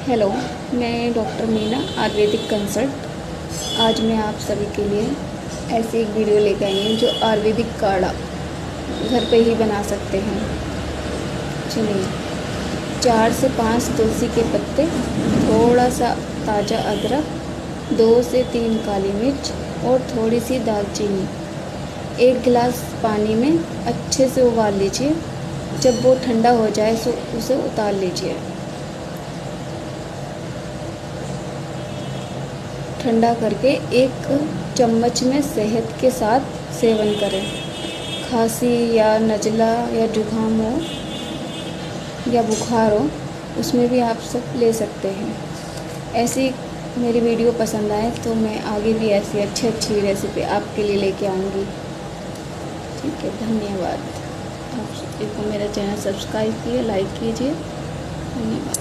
Hello, मैं doctor Meena Ayurvedic consult. आज मैं आप सभी के लिए ऐसी एक वीडियो लेकर आई हूँ जो आयुर्वेदिक काढ़ा घर पे ही बना सकते हैं। चलिए, 4 से 5 तुलसी के पत्ते, थोड़ा सा ताज़ा अदरक, 2 से 3 काली मिर्च और थोड़ी सी दालचीनी 1 गिलास पानी में अच्छे से उबाल लीजिए। जब वो ठंडा हो जाए तो उसे उतार लीजिए। ठंडा करके 1 चम्मच में शहद के साथ सेवन करें। खांसी या नज़ला या जुकाम हो या बुखार हो, उसमें भी आप सब ले सकते हैं। ऐसी मेरी वीडियो पसंद आए तो मैं आगे भी ऐसी अच्छी रेसिपी आपके लिए लेके आऊँगी। ठीक है, धन्यवाद। आप सभी को मेरा चैनल सब्सक्राइब कीजिए, लाइक कीजिए। धन्यवाद।